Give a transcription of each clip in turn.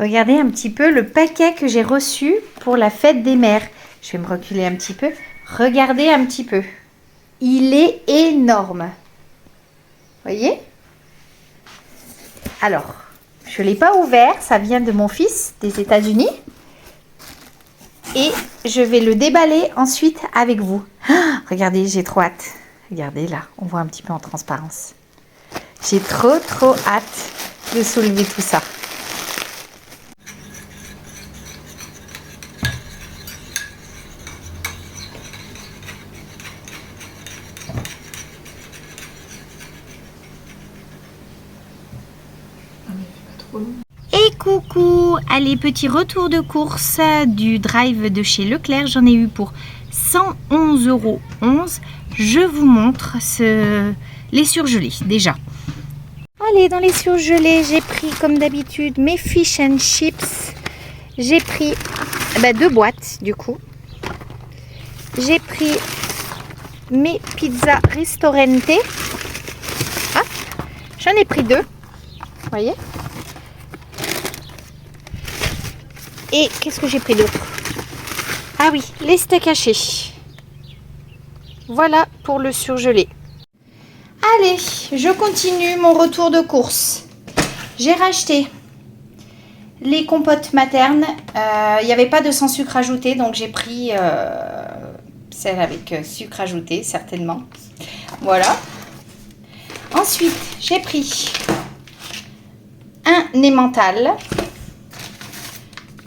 Regardez un petit peu le paquet que j'ai reçu pour la fête des mères. Je vais me reculer un petit peu. Regardez un petit peu. Il est énorme. Voyez? Alors, je ne l'ai pas ouvert. Ça vient de mon fils des États-Unis. Et je vais le déballer ensuite avec vous. Ah, regardez, j'ai trop hâte. Regardez là, on voit un petit peu en transparence. J'ai trop hâte de soulever tout ça. Et coucou! Allez, petit retour de course du drive de chez Leclerc. J'en ai eu pour 111,11 €. Je vous montre les surgelés déjà. Allez, dans les surgelés, j'ai pris comme d'habitude mes fish and chips. J'ai pris 2 boîtes du coup. J'ai pris mes pizzas Ristorante. Ah, j'en ai pris 2. Vous voyez? Et qu'est-ce que j'ai pris d'autre? Ah oui, les steaks hachés. Voilà pour le surgelé. Allez, je continue mon retour de course. J'ai racheté les compotes maternes. Il n'y avait pas de sans sucre ajouté, donc j'ai pris celle avec sucre ajouté, certainement. Voilà. Ensuite, j'ai pris un emmental.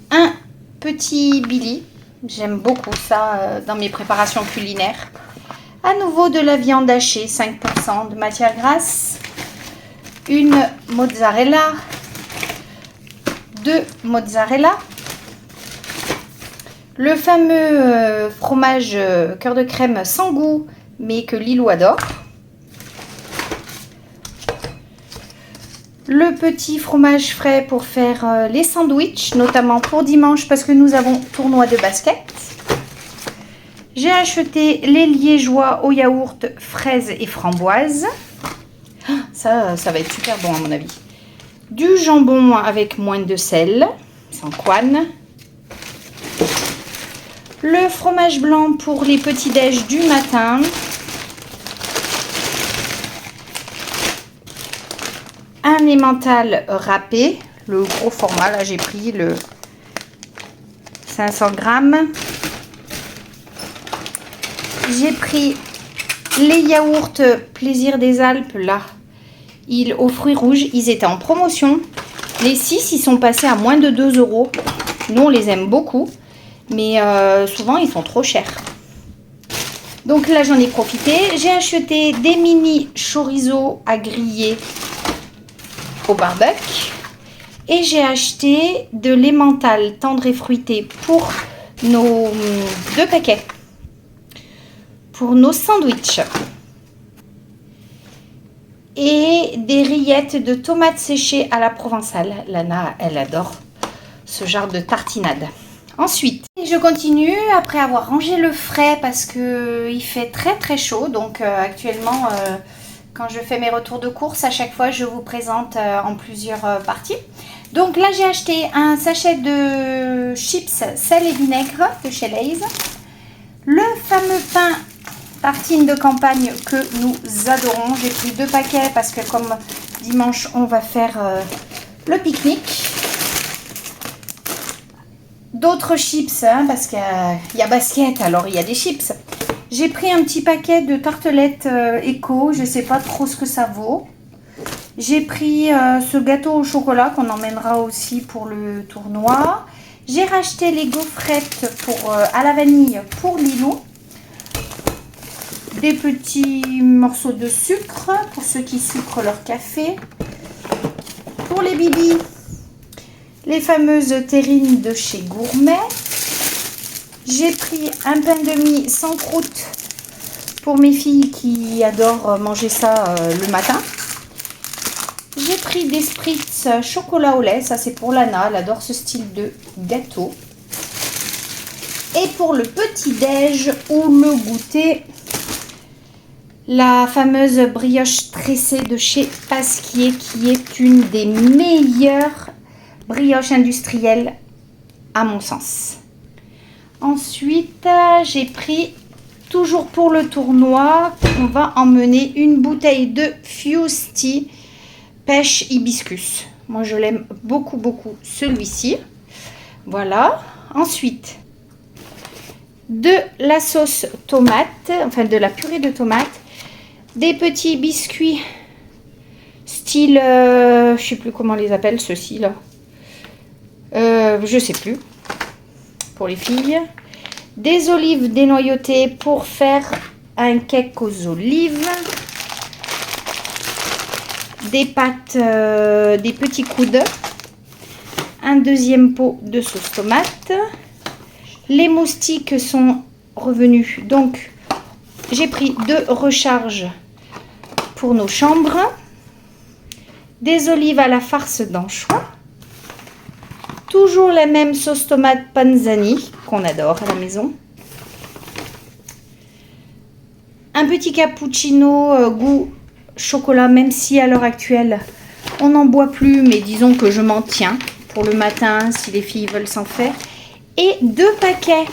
Un petit Billy, j'aime beaucoup ça dans mes préparations culinaires. À nouveau de la viande hachée, 5% de matière grasse. Une mozzarella. 2 mozzarella. Le fameux fromage cœur de crème sans goût, mais que Lilou adore. Le petit fromage frais pour faire les sandwichs, notamment pour dimanche parce que nous avons tournoi de basket. J'ai acheté les liégeois au yaourt, fraises et framboises. Ça va être super bon à mon avis. Du jambon avec moins de sel, sans couenne. Le fromage blanc pour les petits déj du matin. Un emmental râpé, le gros format, là j'ai pris le 500 grammes. J'ai pris les yaourts Plaisir des Alpes, là, aux fruits rouges, ils étaient en promotion. Les 6, ils sont passés à moins de 2 €. Nous, on les aime beaucoup, mais souvent, ils sont trop chers. Donc là, j'en ai profité. J'ai acheté des mini chorizo à griller au barbecue et j'ai acheté de l'emmental tendre et fruité pour nos 2 paquets pour nos sandwichs et des rillettes de tomates séchées à la provençale. Lana, elle adore ce genre de tartinade. Ensuite, je continue après avoir rangé le frais parce que il fait très chaud. Donc actuellement quand je fais mes retours de course, à chaque fois, je vous présente en plusieurs parties. Donc là, j'ai acheté un sachet de chips sel et vinaigre de chez Lay's. Le fameux pain tartine de campagne que nous adorons. J'ai pris 2 paquets parce que comme dimanche, on va faire le pique-nique. D'autres chips, hein, parce qu'il y a basket, alors il y a des chips. J'ai pris un petit paquet de tartelettes éco, je ne sais pas trop ce que ça vaut. J'ai pris ce gâteau au chocolat qu'on emmènera aussi pour le tournoi. J'ai racheté les gaufrettes à la vanille pour Lilou. Des petits morceaux de sucre pour ceux qui sucrent leur café. Pour les bibis, les fameuses terrines de chez Gourmet. J'ai pris un pain de mie sans croûte pour mes filles qui adorent manger ça le matin. J'ai pris des spritz chocolat au lait, ça c'est pour Lana, elle adore ce style de gâteau. Et pour le petit déj ou le goûter, la fameuse brioche tressée de chez Pasquier qui est une des meilleures brioche industrielle à mon sens. Ensuite, j'ai pris, toujours pour le tournoi, on va emmener une bouteille de Fuse Tea pêche hibiscus. Moi, je l'aime beaucoup, beaucoup, celui-ci. Voilà. Ensuite, de la sauce tomate, enfin de la purée de tomate, des petits biscuits style, je sais plus comment on les appelle, ceux-ci là. Je sais plus. Pour les filles. Des olives dénoyautées pour faire un cake aux olives. Des pâtes, des petits coudes. Un deuxième pot de sauce tomate. Les moustiques sont revenus. Donc, j'ai pris 2 recharges pour nos chambres. Des olives à la farce d'anchois. Toujours la même sauce tomate panzani qu'on adore à la maison. Un petit cappuccino goût chocolat, même si à l'heure actuelle on n'en boit plus, mais disons que je m'en tiens pour le matin si les filles veulent s'en faire. Et 2 paquets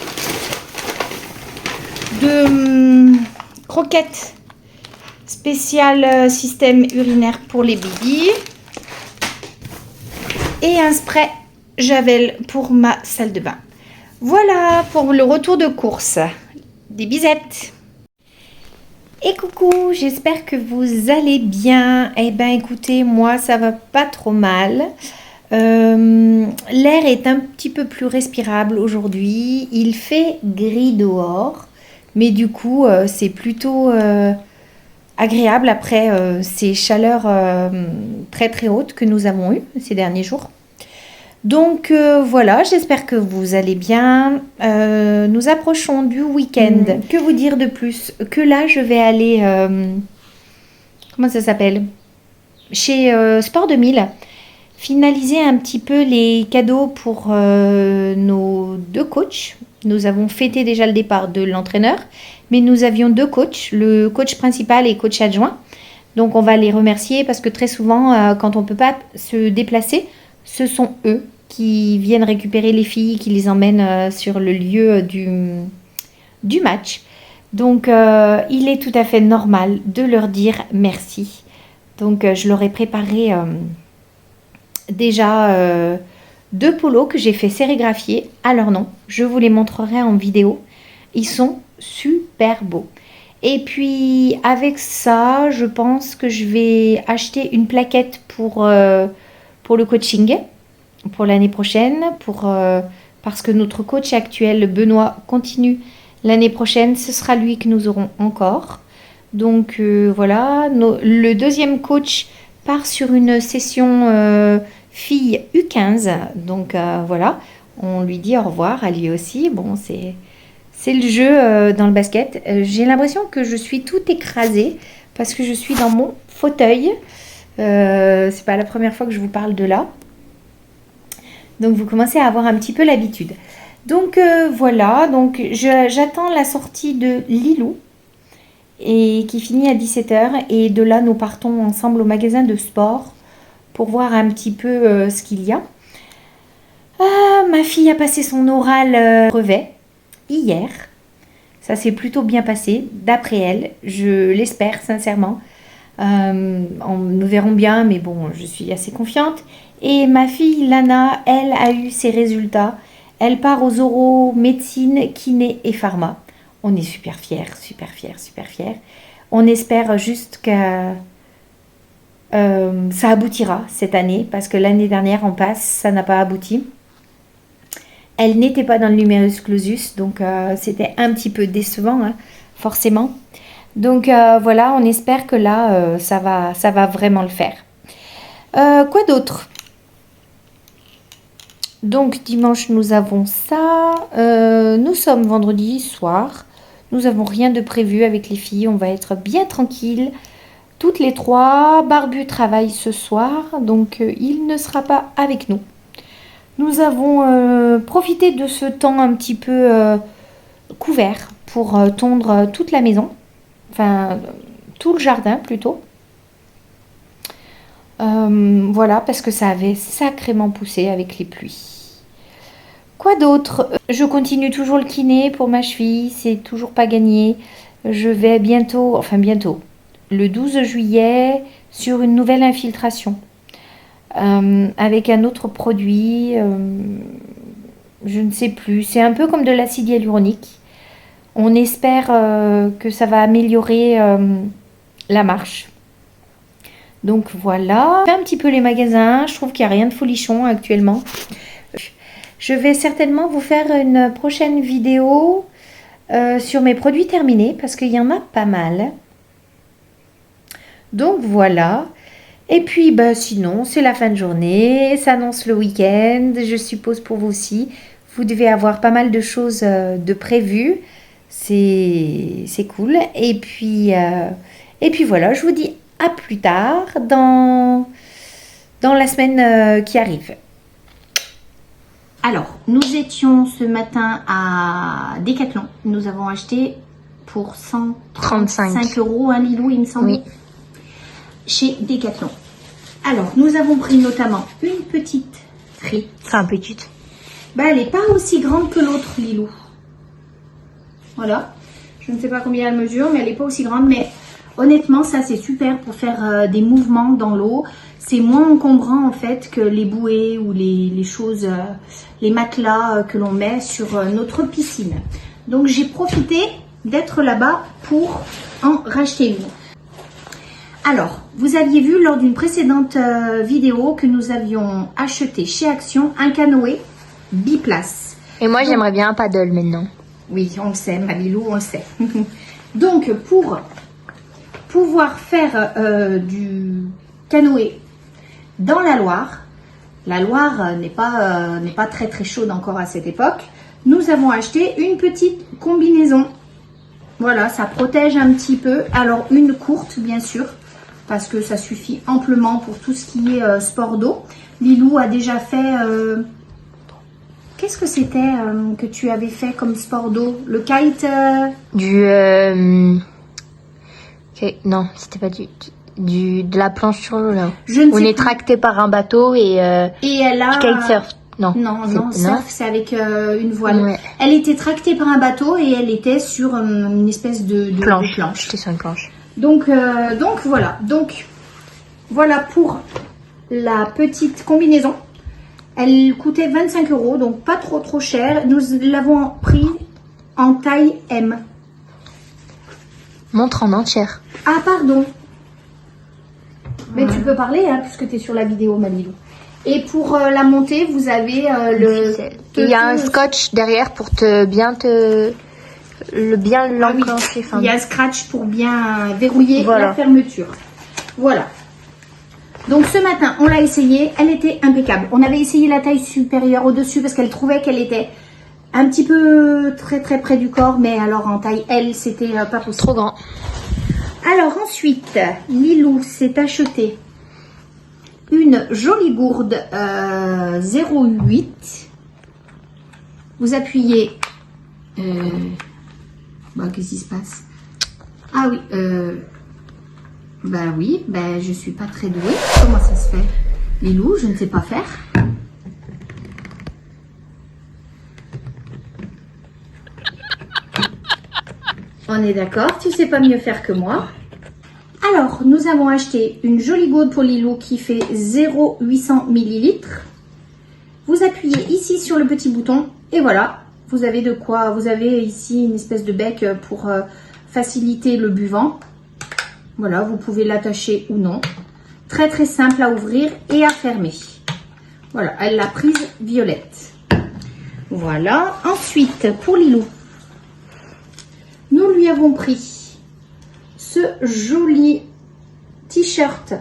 de croquettes spécial système urinaire pour les bébés. Et un spray Javel pour ma salle de bain. Voilà pour le retour de course. Des bisettes. Et coucou, j'espère que vous allez bien. Eh ben écoutez, moi ça va pas trop mal. L'air est un petit peu plus respirable aujourd'hui. Il fait gris dehors, mais du coup c'est plutôt agréable après ces chaleurs très très hautes que nous avons eues ces derniers jours. Donc voilà, j'espère que vous allez bien. Nous approchons du week-end. Que vous dire de plus? Que là, je vais aller... comment ça s'appelle? Chez Sport 2000. Finaliser un petit peu les cadeaux pour nos 2 coachs. Nous avons fêté déjà le départ de l'entraîneur. Mais nous avions 2 coachs, le coach principal et coach adjoint. Donc on va les remercier parce que très souvent, quand on ne peut pas se déplacer, ce sont eux qui viennent récupérer les filles, qui les emmènent sur le lieu du match. Donc, il est tout à fait normal de leur dire merci. Donc, je leur ai préparé déjà 2 polos que j'ai fait sérigraphier à leur nom. Je vous les montrerai en vidéo. Ils sont super beaux. Et puis, avec ça, je pense que je vais acheter une plaquette pour le coaching. Pour l'année prochaine, parce que notre coach actuel, Benoît, continue l'année prochaine. Ce sera lui que nous aurons encore. Donc voilà, le deuxième coach part sur une session fille U15. Donc voilà, on lui dit au revoir à lui aussi. Bon, c'est le jeu dans le basket. J'ai l'impression que je suis tout écrasée parce que je suis dans mon fauteuil. C'est pas la première fois que je vous parle de là. Donc, vous commencez à avoir un petit peu l'habitude. Donc, voilà. Donc, j'attends la sortie de Lilou et qui finit à 17h. Et de là, nous partons ensemble au magasin de sport pour voir un petit peu ce qu'il y a. Ma fille a passé son oral brevet hier. Ça s'est plutôt bien passé, d'après elle. Je l'espère, sincèrement. Nous verrons bien, mais bon, je suis assez confiante. Et ma fille Lana, elle a eu ses résultats. Elle part aux oraux médecine, kiné et pharma. On est super fiers, super fiers, super fiers. On espère juste que ça aboutira cette année, parce que l'année dernière, en passe, ça n'a pas abouti. Elle n'était pas dans le numerus clausus, donc c'était un petit peu décevant, hein, forcément. Donc voilà, on espère que là, ça va vraiment le faire. Quoi d'autre? Donc dimanche, nous avons ça. Nous sommes vendredi soir. Nous n'avons rien de prévu avec les filles. On va être bien tranquilles. Toutes les 3. Barbu travaille ce soir, donc il ne sera pas avec nous. Nous avons profité de ce temps un petit peu couvert pour tondre toute la maison. Enfin, tout le jardin plutôt. Voilà, parce que ça avait sacrément poussé avec les pluies. Quoi d'autre? Je continue toujours le kiné pour ma cheville, c'est toujours pas gagné. Je vais bientôt, enfin bientôt, le 12 juillet, sur une nouvelle infiltration. Avec un autre produit, je ne sais plus. C'est un peu comme de l'acide hyaluronique. On espère que ça va améliorer la marche. Donc voilà. Je fais un petit peu les magasins. Je trouve qu'il n'y a rien de folichon actuellement. Je vais certainement vous faire une prochaine vidéo sur mes produits terminés parce qu'il y en a pas mal. Donc voilà. Et puis bah, sinon, c'est la fin de journée. Ça annonce le week-end. Je suppose pour vous aussi. Vous devez avoir pas mal de choses de prévues. C'est cool. Et puis voilà, je vous dis à plus tard dans la semaine qui arrive. Alors, nous étions ce matin à Decathlon. Nous avons acheté pour 135 € un Lilou, il me semble. Oui. Chez Decathlon. Alors, nous avons pris notamment une petite frite. Enfin, petite. Bah, elle n'est pas aussi grande que l'autre Lilou. Voilà. Je ne sais pas combien elle mesure, mais elle n'est pas aussi grande. Mais honnêtement, ça, c'est super pour faire des mouvements dans l'eau. C'est moins encombrant, en fait, que les bouées ou les choses, les matelas que l'on met sur notre piscine. Donc, j'ai profité d'être là-bas pour en racheter une. Alors, vous aviez vu lors d'une précédente vidéo que nous avions acheté chez Action un canoë biplace. Et moi, j'aimerais bien un paddle maintenant. Oui, on le sait, Mabilou, on le sait. Donc, pour pouvoir faire du canoë dans la Loire n'est pas très très chaude encore à cette époque, nous avons acheté une petite combinaison. Voilà, ça protège un petit peu. Alors, une courte, bien sûr, parce que ça suffit amplement pour tout ce qui est sport d'eau. Lilou a déjà fait... Qu'est-ce que c'était que tu avais fait comme sport d'eau? Le kite Non, c'était pas de la planche sur l'eau là. On est tracté par un bateau et elle a... kitesurf. Non, surf, c'est avec une voile. Ouais. Elle était tractée par un bateau et elle était sur une espèce de planche. J'étais sur une planche. Donc voilà pour la petite combinaison. Elle coûtait 25 €, donc pas trop cher. Nous l'avons pris en taille M. Montre en entière. Ah pardon. Mais tu peux parler hein, puisque tu es sur la vidéo Manilou. Et pour la montée, vous avez il y a un scotch derrière pour bien l'enclencher. Oui. Il y a un scratch pour bien verrouiller voilà. La fermeture. Voilà. Donc ce matin, on l'a essayé. Elle était impeccable. On avait essayé la taille supérieure au-dessus parce qu'elle trouvait qu'elle était un petit peu très près du corps. Mais alors en taille L, c'était pas possible. Trop grand. Alors ensuite, Lilou s'est acheté une jolie gourde 0,8. Vous appuyez. Qu'est-ce qui se passe? Ah oui. Je suis pas très douée. Comment ça se fait? Lilou, je ne sais pas faire. On est d'accord, tu sais pas mieux faire que moi. Alors, nous avons acheté une jolie gourde pour Lilou qui fait 0,800 ml. Vous appuyez ici sur le petit bouton et voilà, vous avez de quoi. Vous avez ici une espèce de bec pour faciliter le buvant. Voilà, vous pouvez l'attacher ou non. Très simple à ouvrir et à fermer. Voilà, elle l'a prise violette. Voilà, ensuite pour Lilou, nous lui avons pris ce joli t-shirt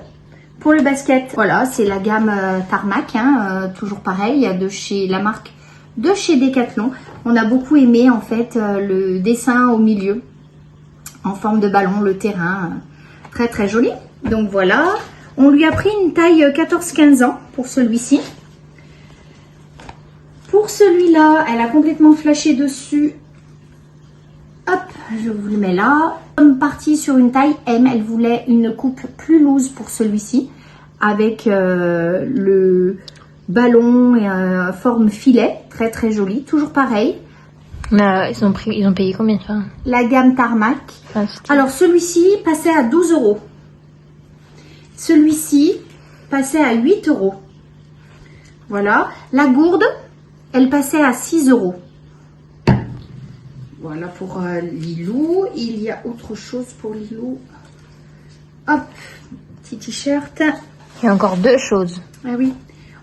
pour le basket. Voilà, c'est la gamme Tarmac, toujours pareil, de chez la marque de chez Decathlon. On a beaucoup aimé en fait le dessin au milieu en forme de ballon, le terrain, très joli. Donc voilà, on lui a pris une taille 14-15 ans pour celui-ci. Pour celui-là, elle a complètement flashé dessus. Hop, je vous le mets là. Comme partie sur une taille M, elle voulait une coupe plus loose pour celui-ci. avec le ballon et forme filet, très très joli, toujours pareil. Ils ont payé combien de fois? La gamme Tarmac. Alors celui-ci passait à 12 €. Celui-ci passait à 8 €. Voilà. La gourde, elle passait à 6 €. Voilà pour Lilou. Il y a autre chose pour Lilou. Hop, petit t-shirt. Il y a encore deux choses. Ah oui.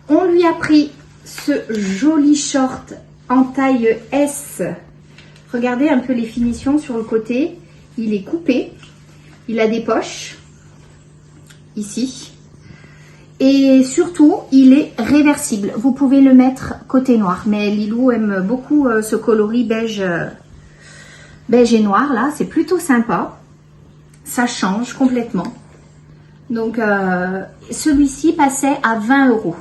On lui a pris ce joli short en taille S. Regardez un peu les finitions sur le côté. Il est coupé. Il a des poches. Ici. Et surtout, il est réversible. Vous pouvez le mettre côté noir. Mais Lilou aime beaucoup ce coloris beige, beige et noir. Là, c'est plutôt sympa. Ça change complètement. Donc, celui-ci passait à 20 €.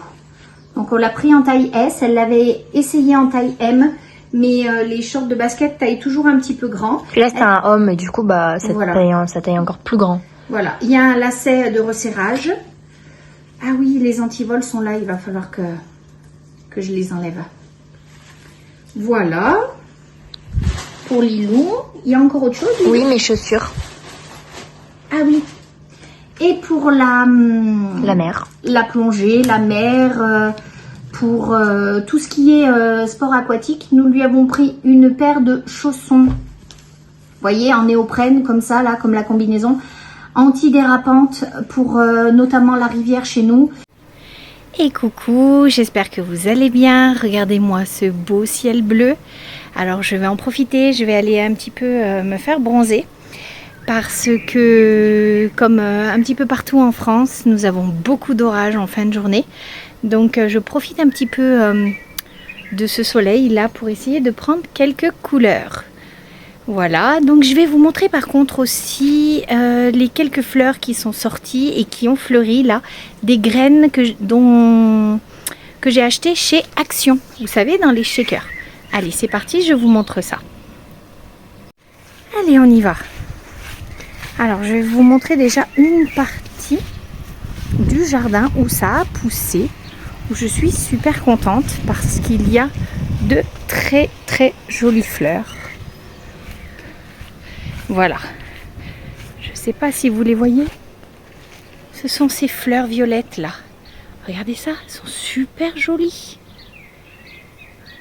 Donc, on l'a pris en taille S. Elle l'avait essayé en taille M. Mais les shorts de basket taillent toujours un petit peu grand. Là, c'est un homme et du coup, bah, ça, voilà. ça taille encore plus grand. Voilà. Il y a un lacet de resserrage. Ah oui, les antivols sont là. Il va falloir que je les enlève. Voilà. Pour Lilou. Il y a encore autre chose? Oui, mes chaussures. Ah oui. Et pour la mer. La plongée, la mer, pour tout ce qui est sport aquatique, nous lui avons pris une paire de chaussons. Vous voyez, en néoprène, comme ça, là, comme la combinaison. Antidérapante pour notamment la rivière chez nous. Et coucou, j'espère que vous allez bien. Regardez-moi ce beau ciel bleu. Alors je vais en profiter, je vais aller un petit peu me faire bronzer. Parce que, comme un petit peu partout en France, nous avons beaucoup d'orages en fin de journée. Donc je profite un petit peu de ce soleil là pour essayer de prendre quelques couleurs. Voilà, donc je vais vous montrer par contre aussi les quelques fleurs qui sont sorties et qui ont fleuri là. Des graines que j'ai achetées chez Action, vous savez, dans les shakers. Allez, c'est parti, je vous montre ça. Allez, on y va. Alors, je vais vous montrer déjà une partie du jardin où ça a poussé, où je suis super contente parce qu'il y a de très très jolies fleurs. Voilà. Je ne sais pas si vous les voyez. Ce sont ces fleurs violettes là. Regardez ça, elles sont super jolies.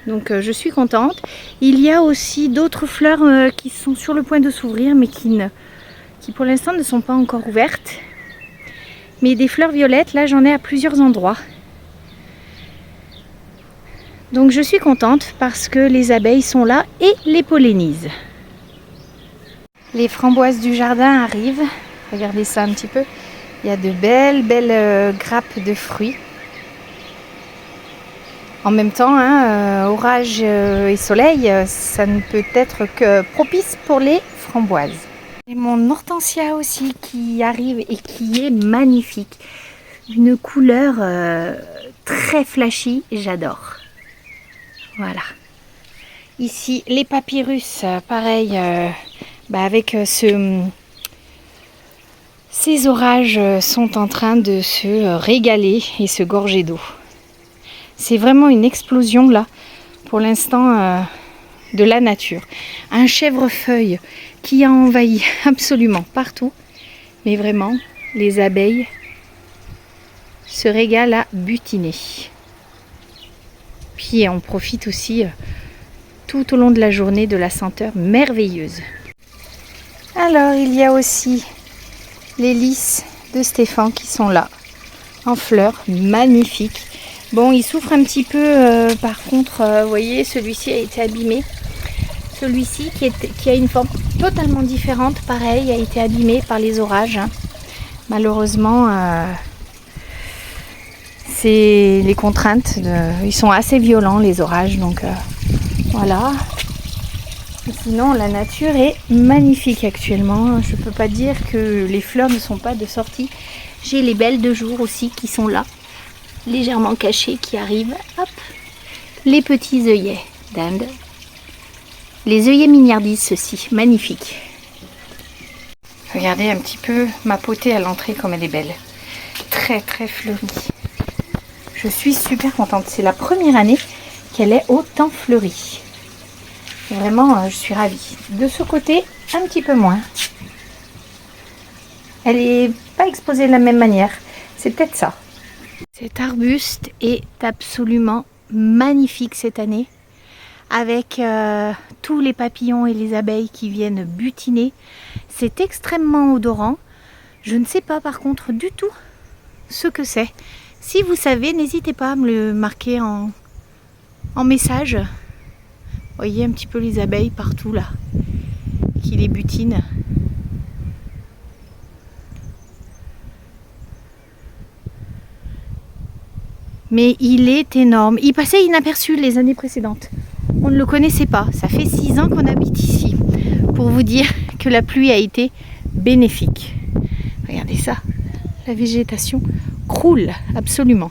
Donc je suis contente. Il y a aussi d'autres fleurs qui sont sur le point de s'ouvrir mais qui pour l'instant ne sont pas encore ouvertes. Mais des fleurs violettes, là j'en ai à plusieurs endroits. Donc je suis contente parce que les abeilles sont là et les pollinisent. Les framboises du jardin arrivent. Regardez ça un petit peu. Il y a de belles grappes de fruits. En même temps, orage et soleil, ça ne peut être que propice pour les framboises. Et mon hortensia aussi qui arrive et qui est magnifique. Une couleur très flashy, j'adore. Voilà. Ici, les papyrus, pareil, avec ces orages sont en train de se régaler et se gorger d'eau. C'est vraiment une explosion là, pour l'instant, de la nature. Un chèvrefeuille qui a envahi absolument partout. Mais vraiment, les abeilles se régalent à butiner. Puis on profite aussi tout au long de la journée de la senteur merveilleuse. Alors, il y a aussi les lys de Stéphane qui sont là, en fleurs, magnifiques. Bon, il souffre un petit peu, par contre, vous voyez, celui-ci a été abîmé. Celui-ci, qui a une forme totalement différente, pareil, a été abîmé par les orages. Malheureusement, c'est les contraintes. Ils sont assez violents, les orages, donc voilà. Et sinon, la nature est magnifique actuellement. Je ne peux pas dire que les fleurs ne sont pas de sortie. J'ai les belles de jour aussi qui sont là, légèrement cachées, qui arrivent. Hop, les petits œillets d'Inde. Les œillets mignardis, ceux-ci, magnifiques. Regardez un petit peu ma potée à l'entrée comme elle est belle. très très fleurie. Je suis super contente. C'est la première année qu'elle est autant fleurie. Vraiment, je suis ravie. De ce côté, un petit peu moins. Elle n'est pas exposée de la même manière. C'est peut-être ça. Cet arbuste est absolument magnifique cette année. Avec tous les papillons et les abeilles qui viennent butiner. C'est extrêmement odorant. Je ne sais pas par contre du tout ce que c'est. Si vous savez, n'hésitez pas à me le marquer en message. Vous voyez un petit peu les abeilles partout là, qui les butinent. Mais il est énorme. Il passait inaperçu les années précédentes. On ne le connaissait pas. Ça fait 6 ans qu'on habite ici. Pour vous dire que la pluie a été bénéfique. Regardez ça. La végétation croule absolument.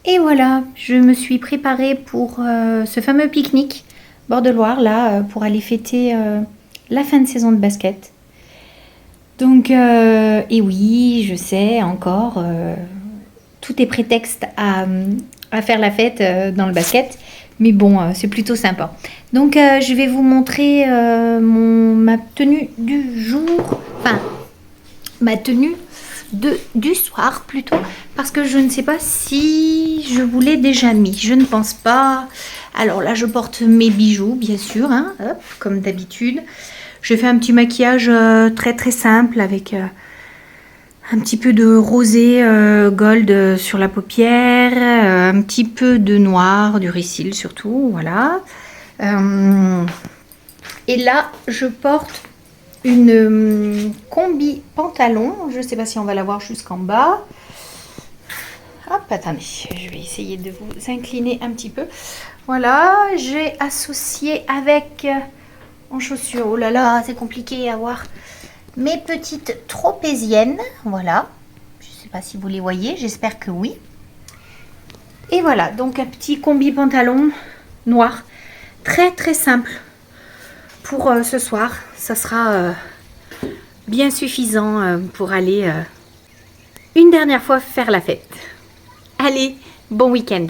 Et voilà, je me suis préparée pour ce fameux pique-nique bord de Loire, là, pour aller fêter la fin de saison de basket. Donc, et oui, je sais, encore, tout est prétexte à faire la fête dans le basket. Mais bon, c'est plutôt sympa. Donc, je vais vous montrer ma tenue du jour. Enfin, ma tenue du soir plutôt, parce que je ne sais pas si je vous l'ai déjà mis, je ne pense pas. Alors là je porte mes bijoux bien sûr, hein, hop, comme d'habitude. Je fais un petit maquillage très très simple avec un petit peu de rosé gold sur la paupière, un petit peu de noir, du récil surtout, voilà. Et là je porte une combi pantalon, je ne sais pas si on va la voir jusqu'en bas. Hop, attendez, je vais essayer de vous incliner un petit peu. Voilà, j'ai associé avec en chaussures, oh là là, c'est compliqué à voir, mes petites tropéziennes, voilà. Je ne sais pas si vous les voyez, j'espère que oui. Et voilà, donc un petit combi pantalon noir, très très simple. Pour ce soir, ça sera bien suffisant pour aller une dernière fois faire la fête. Allez, bon week-end!